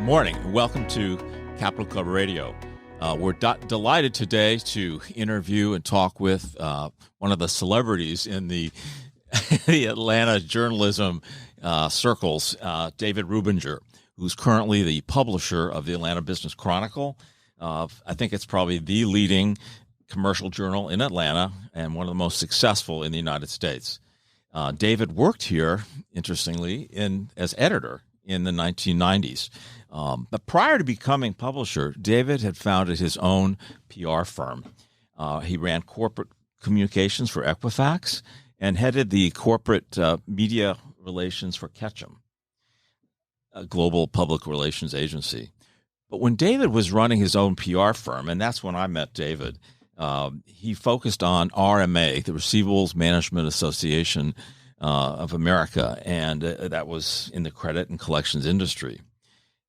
morning. Welcome to Capital Club Radio. We're delighted today to interview and talk with one of the celebrities in the the Atlanta journalism circles, David Rubinger, who's currently the publisher of the Atlanta Business Chronicle. I think it's probably the leading commercial journal in Atlanta and one of the most successful in the United States. David worked here, interestingly, as editor in the 1990s. But prior to becoming publisher, David had founded his own PR firm. He ran corporate communications for Equifax and headed the corporate media relations for Ketchum, a global public relations agency. But when David was running his own PR firm, and that's when I met David, he focused on RMA, the Receivables Management Association of America, and that was in the credit and collections industry.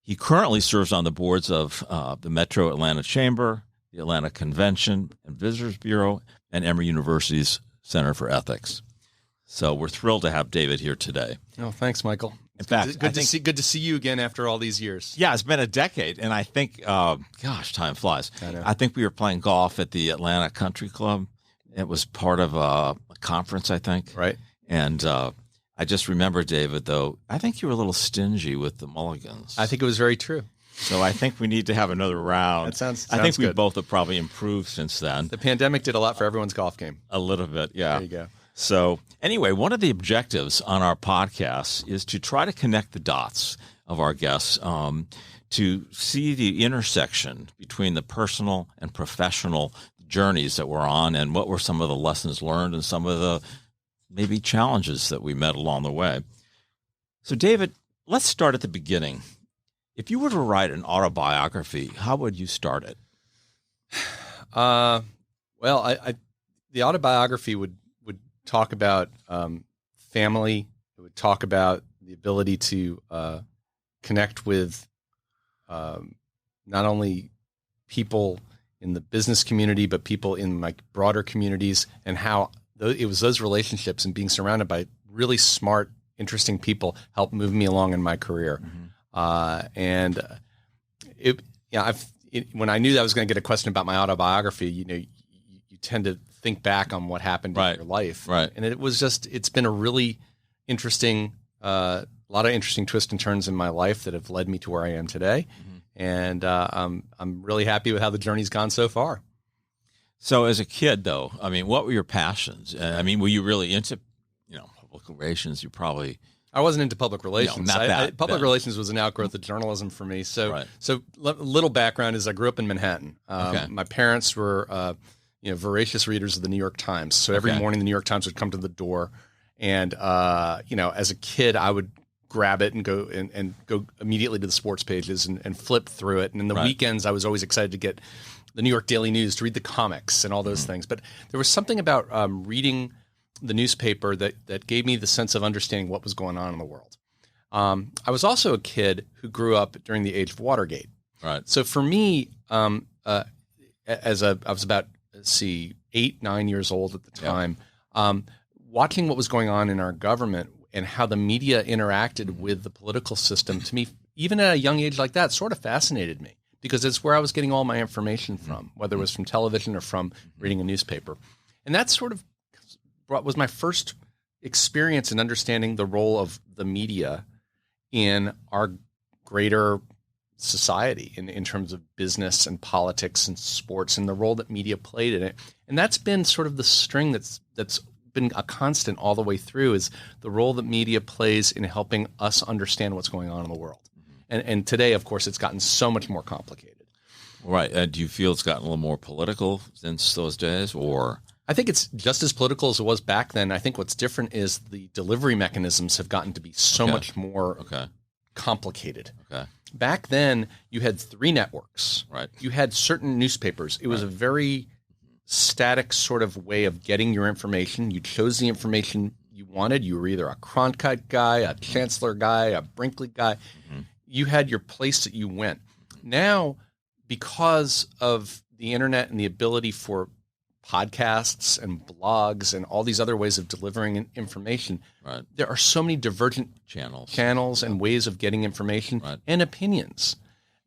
He currently serves on the boards of the Metro Atlanta Chamber, the Atlanta Convention and Visitors Bureau, and Emory University's Center for Ethics. So we're thrilled to have David here today. Oh, thanks, Michael. In fact, good to see you again after all these years. Yeah, it's been a decade, and I think, gosh, time flies. I think we were playing golf at the Atlanta Country Club. It was part of a conference, I think. Right. And I just remember, David, though, I think you were a little stingy with the mulligans. I think it was very true. So I think we need to have another round. That sounds I think we good. both have probably improved since then. The pandemic did a lot for everyone's golf game. A little bit, yeah. There you go. So anyway, one of the objectives on our podcast is to try to connect the dots of our guests to see the intersection between the personal and professional journeys that we're on and what were some of the lessons learned and some of the maybe challenges that we met along the way. So David, let's start at the beginning. If you were to write an autobiography, how would you start it? Well, the autobiography would talk about family. It would talk about the ability to connect with not only people in the business community, but people in like broader communities, and how it was those relationships and being surrounded by really smart, interesting people helped move me along in my career. Mm-hmm. When I knew that I was going to get a question about my autobiography, you tend to think back on what happened in your life. Right. And it's been a really interesting, a lot of interesting twists and turns in my life that have led me to where I am today. Mm-hmm. And I'm really happy with how the journey's gone so far. So as a kid, though, I mean, what were your passions? I mean, were you really into, public relations? You probably... I wasn't into public relations. Not that. Public relations was an outgrowth of journalism for me. So, little background is I grew up in Manhattan. My parents were, voracious readers of the New York Times. So every morning the New York Times would come to the door, and as a kid I would grab it and go immediately to the sports pages and flip through it. And in the weekends I was always excited to get the New York Daily News, to read the comics and all those things. But there was something about reading the newspaper that gave me the sense of understanding what was going on in the world. I was also a kid who grew up during the age of Watergate. Right. So for me, I was about 8, 9 years old at the time, watching what was going on in our government and how the media interacted with the political system, to me, even at a young age like that, sort of fascinated me, because it's where I was getting all my information from, whether it was from television or from reading a newspaper. And that sort of was my first experience in understanding the role of the media in our greater society in terms of business and politics and sports, and the role that media played in it. And that's been sort of the string that's been a constant all the way through, is the role that media plays in helping us understand what's going on in the world. And today, of course, it's gotten so much more complicated. Right. Do you feel it's gotten a little more political since those days, or? I think it's just as political as it was back then. I think what's different is the delivery mechanisms have gotten to be so much more complicated. Okay. Back then, you had 3 networks. Right. You had certain newspapers. It was a very static sort of way of getting your information. You chose the information you wanted. You were either a Cronkite guy, a Chancellor guy, a Brinkley guy. Mm-hmm. You had your place that you went. Now, because of the internet and the ability for podcasts and blogs and all these other ways of delivering information, there are so many divergent channels and ways of getting information and opinions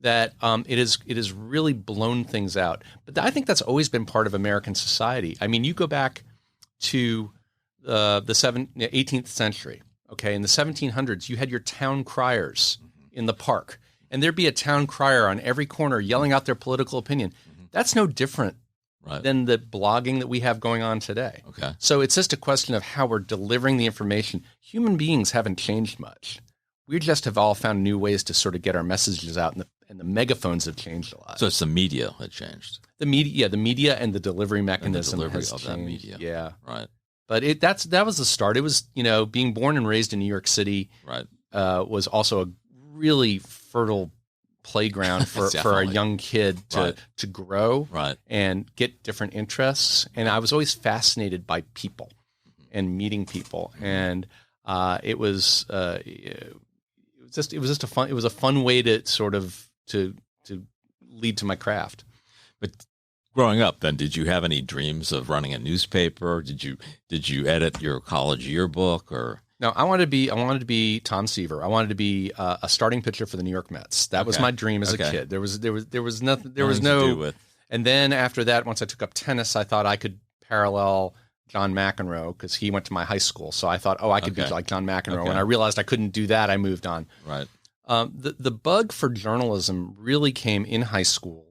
that it is really blown things out. But I think that's always been part of American society. I mean, you go back to the 18th century. Okay, in the 1700s, you had your town criers in the park, and there'd be a town crier on every corner yelling out their political opinion. That's no different than the blogging that we have going on today. Okay. So it's just a question of how we're delivering the information. Human beings haven't changed much. We just have all found new ways to sort of get our messages out, and the megaphones have changed a lot. So it's the media that changed. The media and the delivery mechanism and the delivery has of changed. that media. Yeah. Right. But that was the start. It was, being born and raised in New York City was also a really fertile playground for a young kid to grow and get different interests. And I was always fascinated by people and meeting people. And it was a fun way to sort of to lead to my craft. But growing up, then, did you have any dreams of running a newspaper? Did you edit your college yearbook? Or no? I wanted to be Tom Seaver. I wanted to be a starting pitcher for the New York Mets. That was my dream as a kid. There was nothing. There was no. And then after that, once I took up tennis, I thought I could parallel John McEnroe because he went to my high school. So I thought, I could be like John McEnroe. Okay. When I realized I couldn't do that, I moved on. Right. The bug for journalism really came in high school.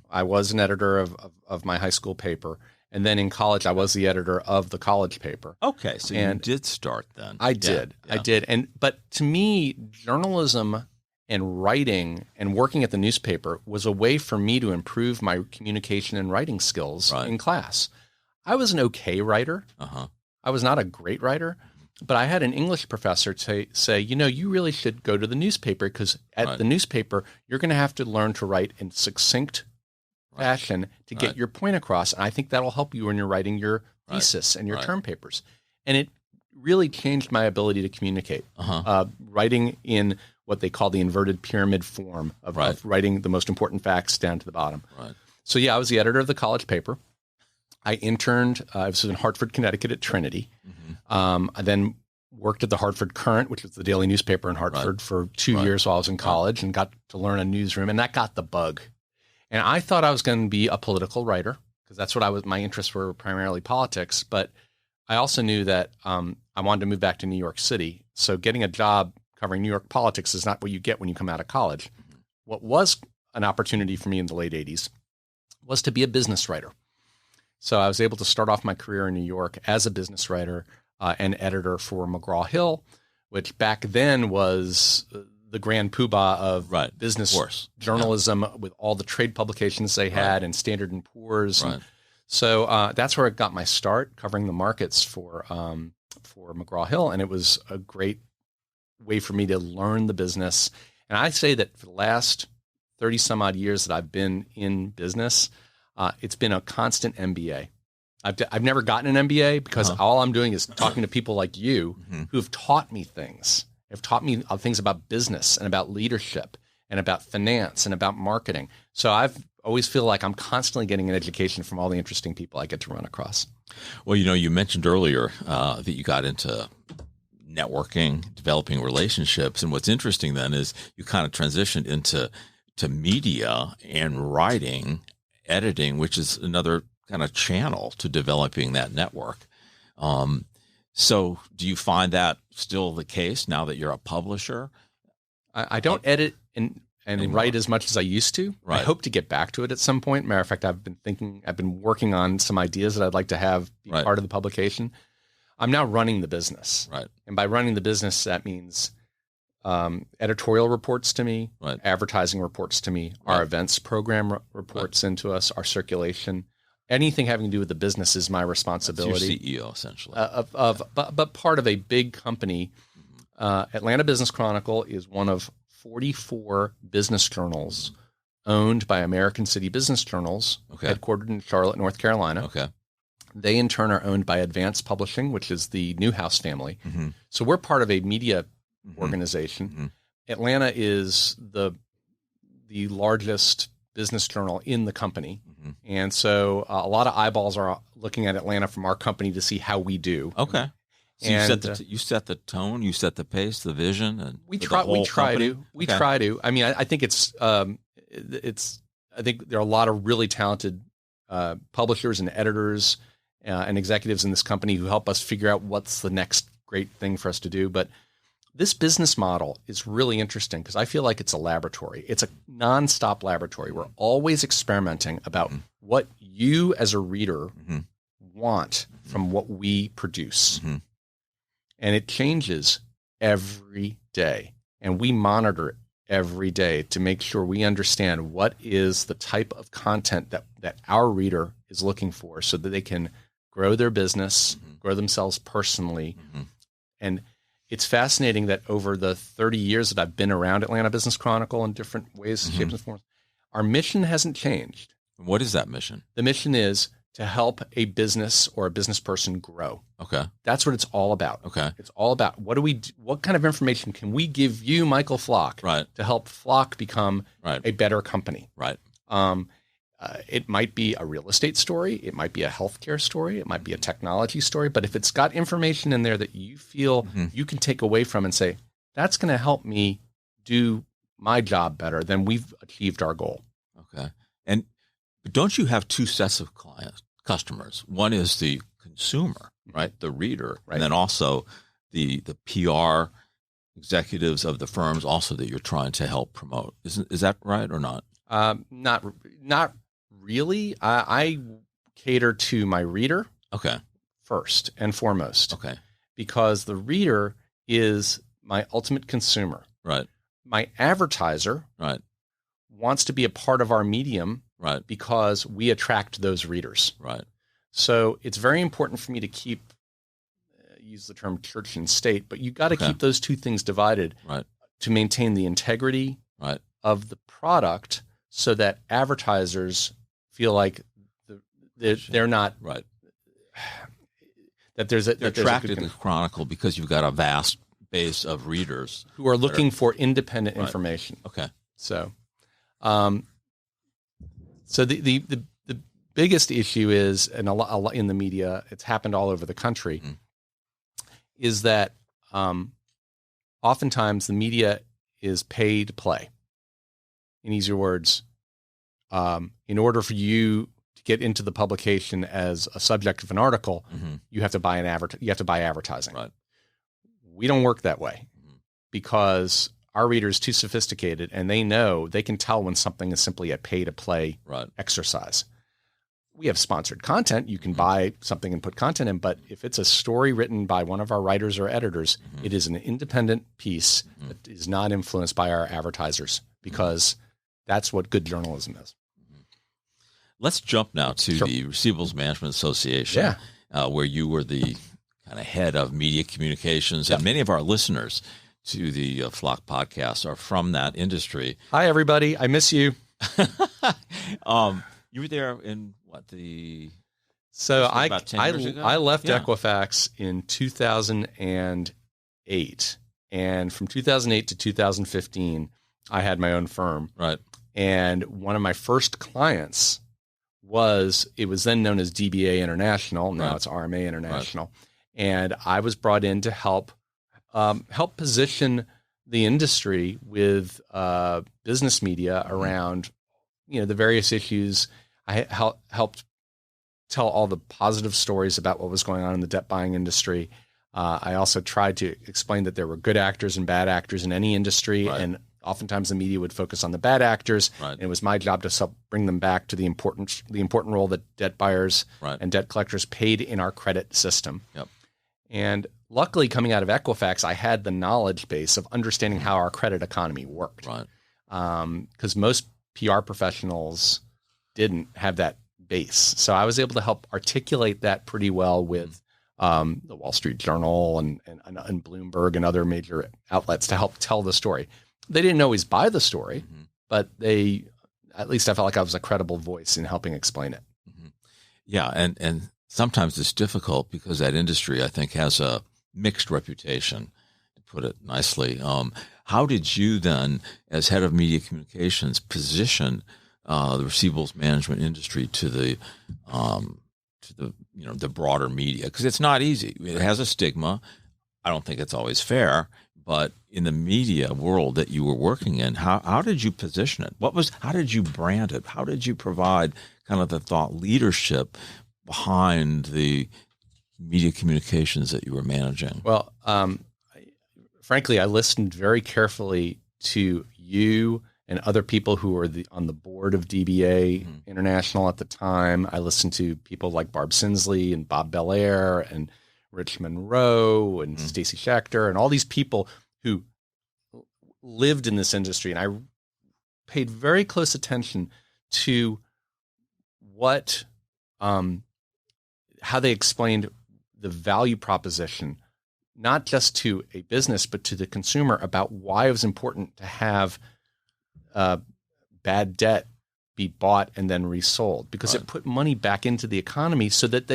I was an editor of my high school paper. And then in college, I was the editor of the college paper. Okay. So you did start then. I did. Yeah. I did. But to me, journalism and writing and working at the newspaper was a way for me to improve my communication and writing skills in class. I was an okay writer. I was not a great writer. But I had an English professor say, you really should go to the newspaper because at the newspaper, you're going to have to learn to write in succinct fashion to get your point across. And I think that'll help you when you're writing your thesis and your term papers. And it really changed my ability to communicate. Writing in what they call the inverted pyramid form of writing the most important facts down to the bottom. So, I was the editor of the college paper. I interned, I was in Hartford, Connecticut at Trinity. I then worked at the Hartford Courant, which was the daily newspaper in Hartford, for 2 years while I was in college and got to learn a newsroom. And that got the bug. And I thought I was going to be a political writer because that's what my interests were, primarily politics. But I also knew that I wanted to move back to New York City. So getting a job covering New York politics is not what you get when you come out of college. What was an opportunity for me in the late 80s was to be a business writer. So I was able to start off my career in New York as a business writer and editor for McGraw-Hill, which back then was the grand poobah of business journalism with all the trade publications they had and Standard & Poor's. So that's where I got my start covering the markets for McGraw-Hill, and it was a great way for me to learn the business. And I say that for the last 30 some odd years that I've been in business, it's been a constant MBA. I've never gotten an MBA because all I'm doing is talking to people like you who have taught me things. Have taught me things about business and about leadership and about finance and about marketing. So I've always feel like I'm constantly getting an education from all the interesting people I get to run across. Well, you mentioned earlier that you got into networking, developing relationships. And what's interesting then is you kind of transitioned into media and writing, editing, which is another kind of channel to developing that network. So do you find that still the case now that you're a publisher? I don't edit and write as much as I used to. I hope to get back to it at some point. Matter of fact, I've been working on some ideas that I'd like to have be part of the publication. I'm now running the business. And by running the business, that means editorial reports to me, advertising reports to me, our events program reports into us, our circulation. Anything having to do with the business is my responsibility. That's your CEO, essentially. But part of a big company. Atlanta Business Chronicle is one of 44 business journals owned by American City Business Journals, headquartered in Charlotte, North Carolina. They, in turn, are owned by Advanced Publishing, which is the Newhouse family. So we're part of a media organization. Atlanta is the largest business journal in the company. And so a lot of eyeballs are looking at Atlanta from our company to see how we do. So you set the tone, you set the pace, the vision, and we try to. I mean, I think it's I think there are a lot of really talented publishers and editors and executives in this company who help us figure out what's the next great thing for us to do. But this business model is really interesting because I feel like it's a laboratory. It's a nonstop laboratory. We're always experimenting about what you as a reader want from what we produce. And it changes every day. And we monitor it every day to make sure we understand what is the type of content that our reader is looking for so that they can grow their business, grow themselves personally. And it's fascinating that over the 30 years that I've been around Atlanta Business Chronicle in different ways, shapes, and forms, our mission hasn't changed. What is that mission? The mission is to help a business or a business person grow. Okay. That's what it's all about. Okay. It's all about what kind of information can we give you, Michael Flock, to help Flock become a better company? Right. It might be a real estate story. It might be a healthcare story. It might be a technology story. But if it's got information in there that you feel you can take away from and say, that's going to help me do my job better, then we've achieved our goal. Okay. And don't you have two sets of customers? One is the consumer, right? The reader. Right. And then also the PR executives of the firms also that you're trying to help promote. Is that right or not? Not really. I cater to my reader. Okay. First and foremost. Okay. Because the reader is my ultimate consumer. Right. My advertiser wants to be a part of our medium because we attract those readers. Right. So it's very important for me to keep, use the term church and state, but you got to keep those two things divided to maintain the integrity of the product so that advertisers feel like they're not that there's a, they're attracted to the Chronicle because you've got a vast base of readers who are looking for independent information. Okay. So, the biggest issue is, and a lot in the media, it's happened all over the country, is that oftentimes the media is pay to play. In easier words, in order for you to get into the publication as a subject of an article, you have to buy you have to buy advertising. Right. We don't work that way because our reader is too sophisticated and they can tell when something is simply a pay to play exercise. We have sponsored content. You can buy something and put content in, but if it's a story written by one of our writers or editors, it is an independent piece that is not influenced by our advertisers because that's what good journalism is. Let's jump now to the Receivables Management Association, where you were the kind of head of media communications, and many of our listeners to the Flock podcast are from that industry. Hi, everybody. I miss you. You were there in what I left Equifax in 2008, and from 2008 to 2015, I had my own firm. Right. And one of my first clients it was then known as DBA International. Now it's RMA International. Right. And I was brought in to help position the industry with business media around, the various issues. I helped tell all the positive stories about what was going on in the debt buying industry. I also tried to explain that there were good actors and bad actors in any industry, and oftentimes the media would focus on the bad actors, and it was my job to bring them back to the important role that debt buyers and debt collectors played in our credit system. Yep. And luckily, coming out of Equifax, I had the knowledge base of understanding how our credit economy worked. Right. Because most PR professionals didn't have that base. So I was able to help articulate that pretty well with the Wall Street Journal and Bloomberg and other major outlets to help tell the story. They didn't always buy the story, but at least I felt like I was a credible voice in helping explain it. Yeah. And sometimes it's difficult because that industry, I think, has a mixed reputation, to put it nicely. How did you then, as head of media communications, position the receivables management industry to the broader media? Because it's not easy. It has a stigma. I don't think it's always fair, but in the media world that you were working in, how did you position it? How did you brand it? How did you provide kind of the thought leadership behind the media communications that you were managing? Well, frankly, I listened very carefully to you and other people who were on the board of DBA International at the time. I listened to people like Barb Sinsley and Bob Belair and Rich Monroe and Stacy Schechter and all these people who lived in this industry. And I paid very close attention to how they explained the value proposition, not just to a business, but to the consumer, about why it was important to have bad debt be bought and then resold, because it put money back into the economy so that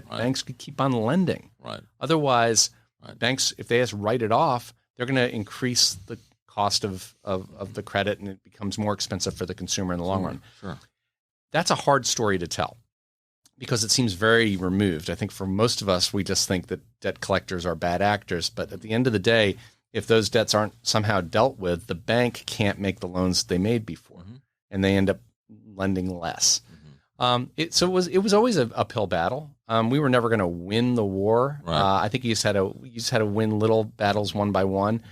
banks could keep on lending. Right. Otherwise, banks, if they just write it off, they're going to increase the cost of the credit, and it becomes more expensive for the consumer in the long run. Sure. That's a hard story to tell because it seems very removed. I think for most of us, we just think that debt collectors are bad actors. But at the end of the day, if those debts aren't somehow dealt with, the bank can't make the loans they made before, and they end up lending less. It was always an uphill battle. We were never going to win the war. I think you just had to win little battles one by one.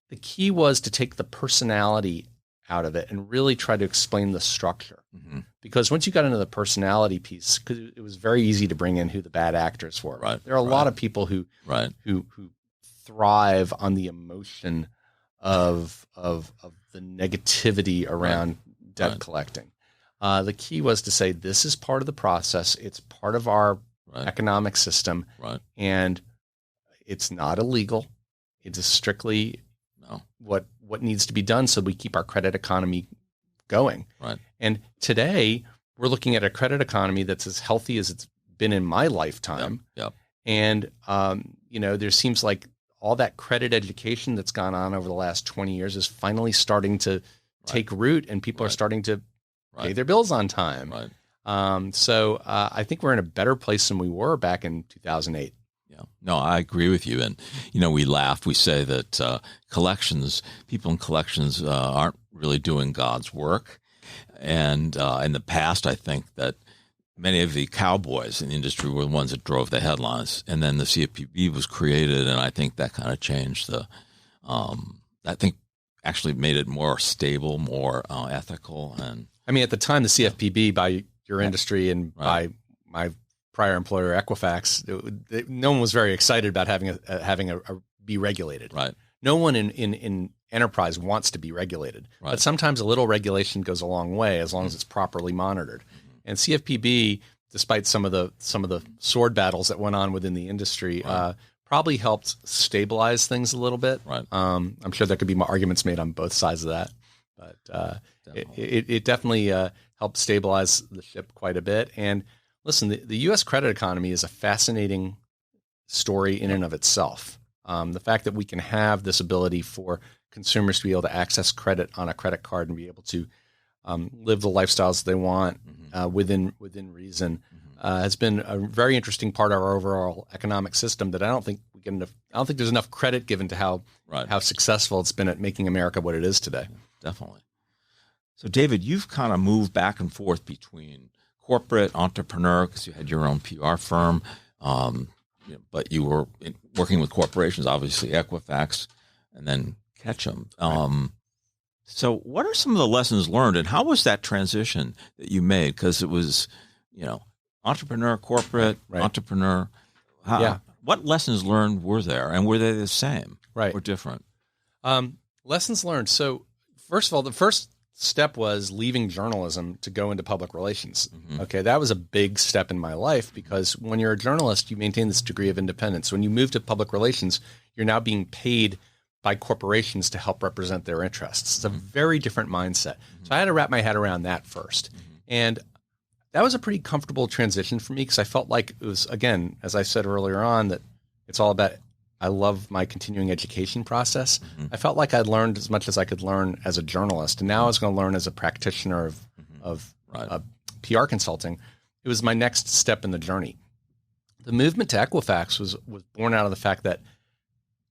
The key was to take the personality out of it and really try to explain the structure. Because once you got into the personality piece, because it was very easy to bring in who the bad actors were. There are a lot of people who thrive on the emotion of the negativity around debt collecting. The key was to say, this is part of the process. It's part of our economic system, and it's not illegal. It is strictly what needs to be done so we keep our credit economy going. And today, we're looking at a credit economy that's as healthy as it's been in my lifetime. And there seems like all that credit education that's gone on over the last 20 years is finally starting to take root, and people are starting to pay their bills on time. So I think we're in a better place than we were back in 2008. No, I agree with you. And, we laugh. We say that people in collections aren't really doing God's work. And in the past, I think that many of the cowboys in the industry were the ones that drove the headlines. And then the CFPB was created, and I think that kind of changed actually made it more stable, more ethical. And I mean, at the time, the CFPB, by your industry and by my prior employer, Equifax, no one was very excited about having a be regulated. No one in enterprise wants to be regulated, but sometimes a little regulation goes a long way as long as it's properly monitored. And CFPB, despite some of the sword battles that went on within the industry, probably helped stabilize things a little bit. I'm sure there could be arguments made on both sides of that, but it definitely helped stabilize the ship quite a bit. And listen, the U.S. credit economy is a fascinating story in and of itself. The fact that we can have this ability for consumers to be able to access credit on a credit card and be able to live the lifestyles they want within reason has been a very interesting part of our overall economic system that I don't think there's enough credit given to how successful it's been at making America what it is today. Definitely. So, David, you've kind of moved back and forth between corporate, entrepreneur, because you had your own PR firm, but you were working with corporations, obviously Equifax, and then Ketchum. So what are some of the lessons learned, and how was that transition that you made? Because it was, entrepreneur, corporate, entrepreneur. What lessons learned were there, and were they the same or different? Lessons learned. So first of all, the first step was leaving journalism to go into public relations. Okay, that was a big step in my life because when you're a journalist, you maintain this degree of independence. When you move to public relations, you're now being paid by corporations to help represent their interests. It's a very different mindset. So I had to wrap my head around that first. And that was a pretty comfortable transition for me because I felt like it was, again, as I said earlier on, that it's all about, I love my continuing education process. I felt like I'd learned as much as I could learn as a journalist. And now I was going to learn as a practitioner of PR consulting. It was my next step in the journey. The movement to Equifax was born out of the fact that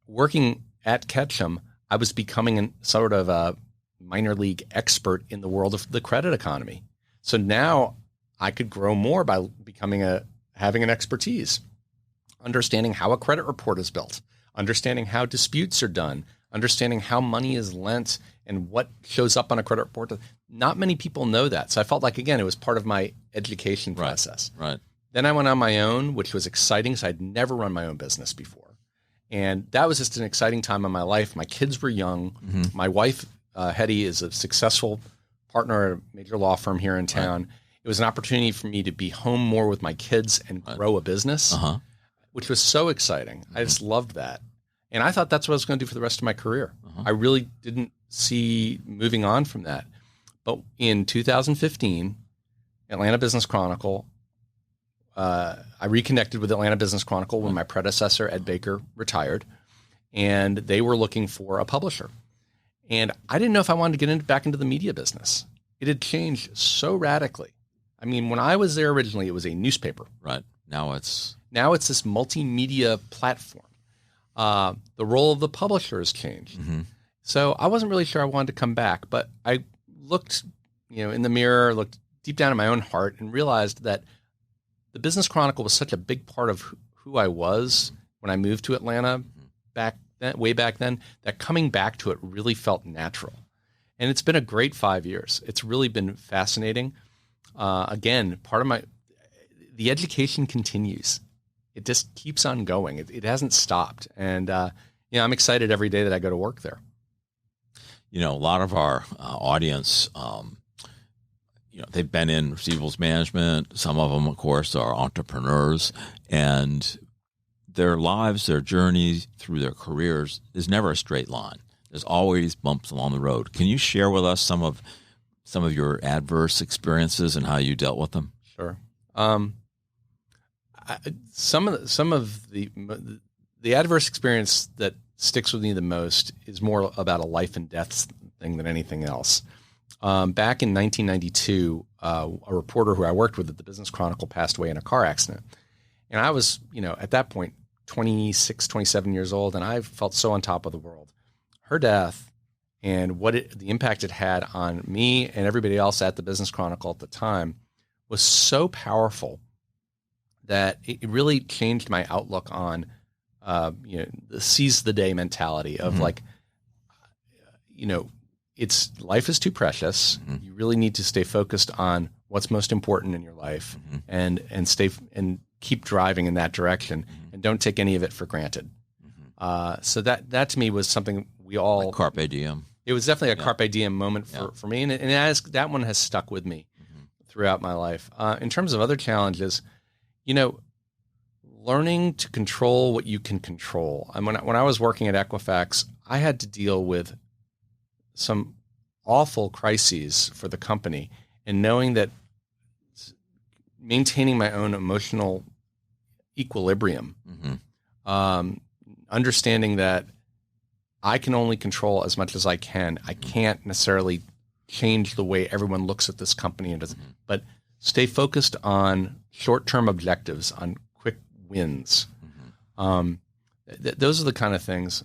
working at Ketchum, I was becoming sort of a minor league expert in the world of the credit economy. So now I could grow more by having an expertise, understanding how a credit report is built, understanding how disputes are done, understanding how money is lent and what shows up on a credit report. Not many people know that. So I felt like, again, it was part of my education process. Right. Then I went on my own, which was exciting. So I'd never run my own business before. And that was just an exciting time in my life. My kids were young. Mm-hmm. My wife, Hetty, is a successful partner at a major law firm here in town. Right. It was an opportunity for me to be home more with my kids and grow a business, which was so exciting. Mm-hmm. I just loved that. And I thought that's what I was going to do for the rest of my career. I really didn't see moving on from that. But in 2015, Atlanta Business Chronicle, I reconnected with Atlanta Business Chronicle when my predecessor, Ed Baker, retired, and they were looking for a publisher. And I didn't know if I wanted to get back into the media business. It had changed so radically. I mean, when I was there originally, it was a newspaper. Right. Now it's this multimedia platform. The role of the publisher has changed. Mm-hmm. So I wasn't really sure I wanted to come back, but I looked, in the mirror, looked deep down in my own heart and realized that the Business Chronicle was such a big part of who I was when I moved to Atlanta way back then, that coming back to it really felt natural. And it's been a great 5 years. It's really been fascinating. Again, part of the education continues. It just keeps on going. It hasn't stopped. And, I'm excited every day that I go to work there. A lot of our audience, they've been in receivables management. Some of them, of course, are entrepreneurs, and their lives, their journey through their careers is never a straight line. There's always bumps along the road. Can you share with us some of your adverse experiences and how you dealt with them? Sure. Some of the adverse experience that sticks with me the most is more about a life and death thing than anything else. Back in 1992, a reporter who I worked with at the Business Chronicle passed away in a car accident. And I was, at that point, 26, 27 years old, and I felt so on top of the world. Her death and the impact it had on me and everybody else at the Business Chronicle at the time was so powerful that it really changed my outlook on, the seize the day mentality of life is too precious. Mm-hmm. You really need to stay focused on what's most important in your life, and keep driving in that direction, and don't take any of it for granted. Mm-hmm. So that to me was something we all like carpe diem. It was definitely a carpe diem moment for me, and that one has stuck with me throughout my life. In terms of other challenges, learning to control what you can control. And when I was working at Equifax, I had to deal with some awful crises for the company, and knowing that maintaining my own emotional equilibrium, understanding that I can only control as much as I can. I can't necessarily change the way everyone looks at this company, but stay focused on short-term objectives, on quick wins. Those are the kind of things.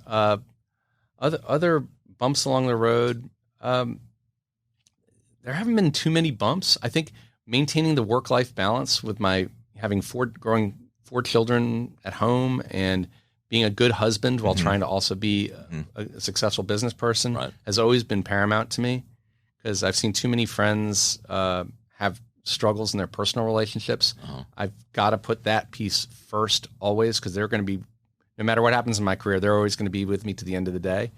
Other bumps along the road, there haven't been too many bumps. I think maintaining the work-life balance with having growing four children at home and being a good husband while trying to also be a successful business person has always been paramount to me, because I've seen too many friends have struggles in their personal relationships. I've got to put that piece first always, because they're going to be, no matter what happens in my career, they're always going to be with me to the end of the day.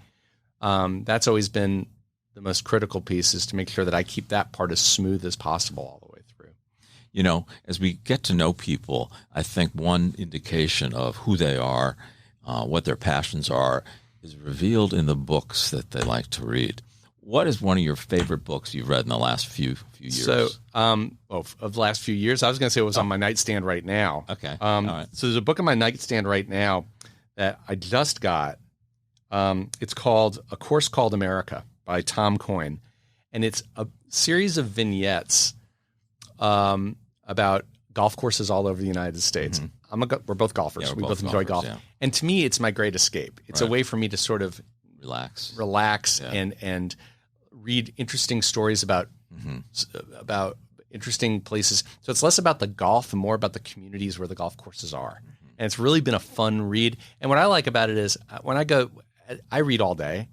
That's always been the most critical piece, is to make sure that I keep that part as smooth as possible all the way through. As we get to know people, I think one indication of who they are, what their passions are, is revealed in the books that they like to read. What is one of your favorite books you've read in the last few years? So, of the last few years, I was going to say it was on my nightstand right now. Okay. All right. So there's a book on my nightstand right now that I just got. It's called A Course Called America by Tom Coyne. And it's a series of vignettes about golf courses all over the United States. We're both golfers. Yeah, we both enjoy golf. Yeah. And to me, it's my great escape. It's a way for me to sort of relax and read interesting stories about interesting places. So it's less about the golf and more about the communities where the golf courses are. And it's really been a fun read. And what I like about it is when I go, I read all day.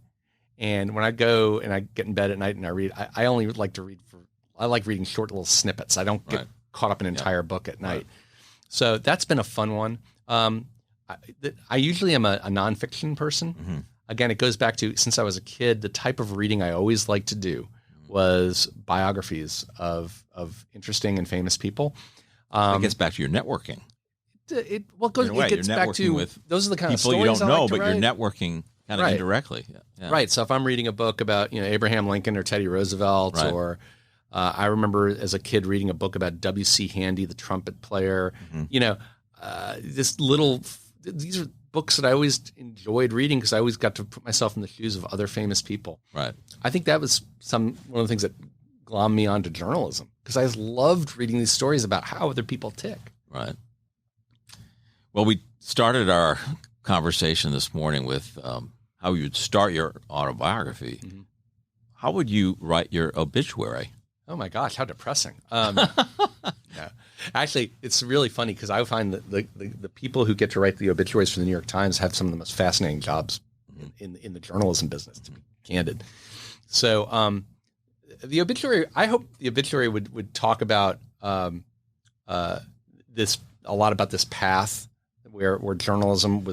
And when I go and I get in bed at night and I read, I only like to read I like reading short little snippets. I don't get caught up in an entire book at night. Right. So that's been a fun one. I usually am a nonfiction person. Again, it goes back to, since I was a kid, the type of reading I always liked to do was biographies of interesting and famous people. It gets back to your networking. It gets back to with those are the kind of people stories you don't know, like but write. you're networking kind of indirectly. Yeah. Right. So if I'm reading a book about Abraham Lincoln or Teddy Roosevelt, or I remember as a kid reading a book about W.C. Handy, the trumpet player. These are books that I always enjoyed reading because I always got to put myself in the shoes of other famous people. Right. I think that was one of the things that glommed me onto journalism because I loved reading these stories about how other people tick. Right. Well, we started our conversation this morning with how you'd start your autobiography. How would you write your obituary? Oh my gosh, how depressing. Yeah. Actually, it's really funny because I find that the people who get to write the obituaries for the New York Times have some of the most fascinating jobs in the journalism business, to be candid. So the obituary, I hope the obituary would talk about a lot about this path where journalism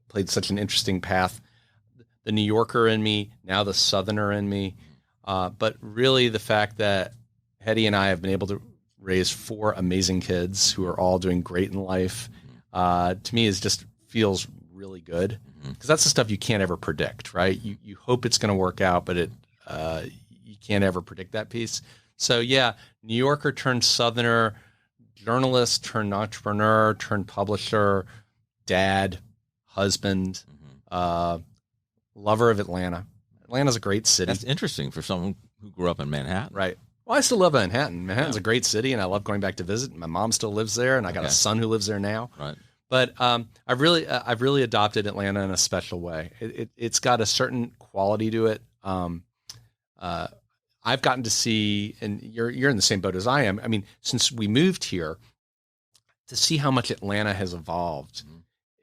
played such an interesting path. The New Yorker in me, now the Southerner in me, but really the fact that Hetty and I have been able to raise 4 amazing kids who are all doing great in life, to me feels really good because that's the stuff you can't ever predict, right? You hope it's going to work out, but you can't ever predict that piece. So yeah, New Yorker turned Southerner, journalist turned entrepreneur turned publisher, dad, husband, lover of Atlanta. Atlanta's a great city. That's interesting for someone who grew up in Manhattan. Right. Well, I still love Manhattan. Manhattan's a great city, and I love going back to visit. My mom still lives there, and I got a son who lives there now. Right. But I've really adopted Atlanta in a special way. It's got a certain quality to it. I've gotten to see, and you're in the same boat as I am. I mean, since we moved here, to see how much Atlanta has evolved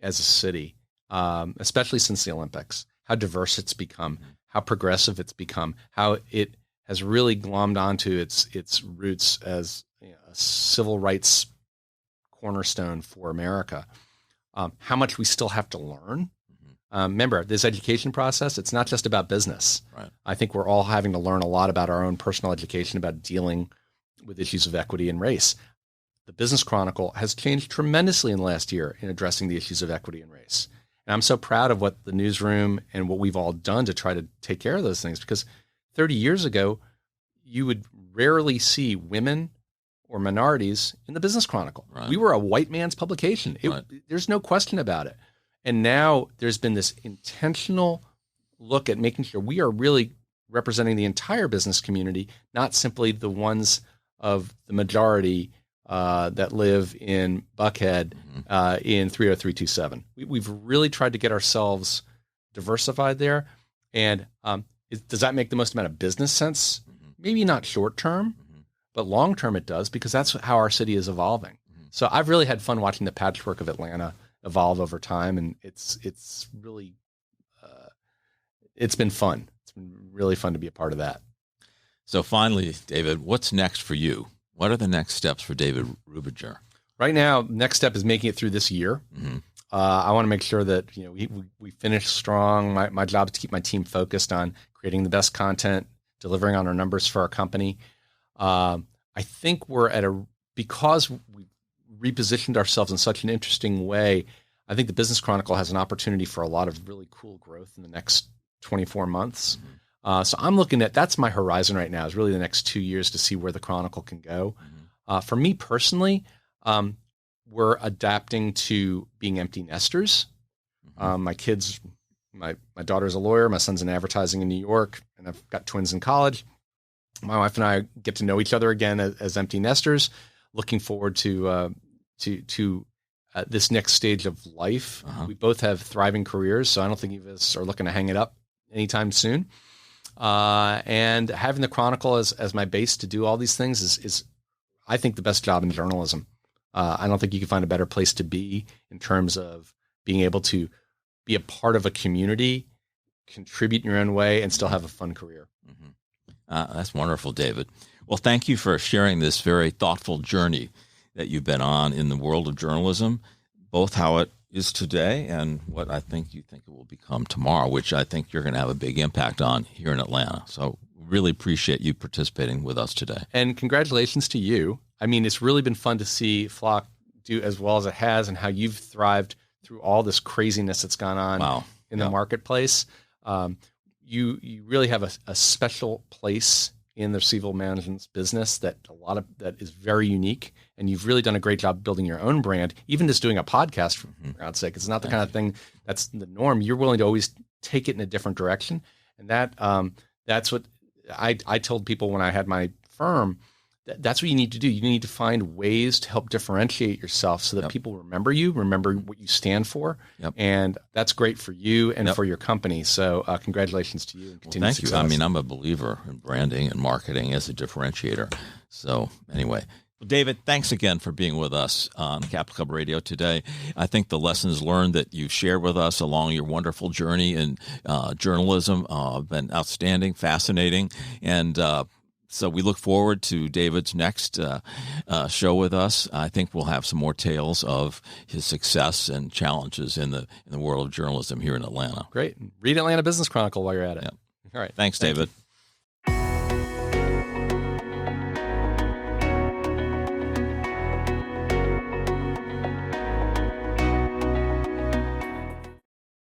as a city, especially since the Olympics, how diverse it's become, how progressive it's become, how it has really glommed onto its roots as a civil rights cornerstone for America. How much we still have to learn. Remember, this education process, it's not just about business. Right. I think we're all having to learn a lot about our own personal education, about dealing with issues of equity and race. The Business Chronicle has changed tremendously in the last year in addressing the issues of equity and race. And I'm so proud of what the newsroom and what we've all done to try to take care of those things, because 30 years ago, you would rarely see women or minorities in the Business Chronicle. Right. We were a white man's publication. There's no question about it. And now there's been this intentional look at making sure we are really representing the entire business community, not simply the ones of the majority that live in Buckhead in 30327. We've really tried to get ourselves diversified there. And does that make the most amount of business sense? Maybe not short term, but long term it does, because that's how our city is evolving. So I've really had fun watching the patchwork of Atlanta evolve over time, and it's really it's been fun. It's been really fun to be a part of that. So finally, David, what's next for you? What are the next steps for David Rubinger? Right now, next step is making it through this year. I want to make sure that we finish strong. My job is to keep my team focused on creating the best content, delivering on our numbers for our company. I think we're because we repositioned ourselves in such an interesting way. I think the Business Chronicle has an opportunity for a lot of really cool growth in the next 24 months. So I'm looking at, that's my horizon right now, is really the next 2 years to see where the Chronicle can go. For me personally, we're adapting to being empty nesters. My kids, my daughter's a lawyer, my son's in advertising in New York, and I've got twins in college. My wife and I get to know each other again as empty nesters. looking forward to this next stage of life. We both have thriving careers, so I don't think either of us are looking to hang it up anytime soon. And having the Chronicle as my base to do all these things is I think, the best job in journalism. I don't think you can find a better place to be in terms of being able to be a part of a community, contribute in your own way, and still have a fun career. That's wonderful, David. Well, thank you for sharing this very thoughtful journey that you've been on in the world of journalism, both how it is today and what I think you think it will become tomorrow, which I think you're going to have a big impact on here in Atlanta. So really appreciate you participating with us today. And congratulations to you. I mean, it's really been fun to see Flock do as well as it has and how you've thrived through all this craziness that's gone on in the marketplace. You really have a special place in the receivable management business that is very unique, and you've really done a great job building your own brand. Even just doing a podcast, for God's sake, it's not the kind of thing that's the norm. You're willing to always take it in a different direction, and that's what I told people when I had my firm. That's what you need to do. You need to find ways to help differentiate yourself so that people remember what you stand for. And that's great for you and for your company. So congratulations to you and continued success. Thank you. I mean, I'm a believer in branding and marketing as a differentiator. So anyway, well, David, thanks again for being with us on Capital Club Radio today. I think the lessons learned that you've shared with us along your wonderful journey in journalism have been outstanding, fascinating, and so we look forward to David's next show with us. I think we'll have some more tales of his success and challenges in the world of journalism here in Atlanta. Great. Read Atlanta Business Chronicle while you're at it. Yeah. All right. Thanks, David.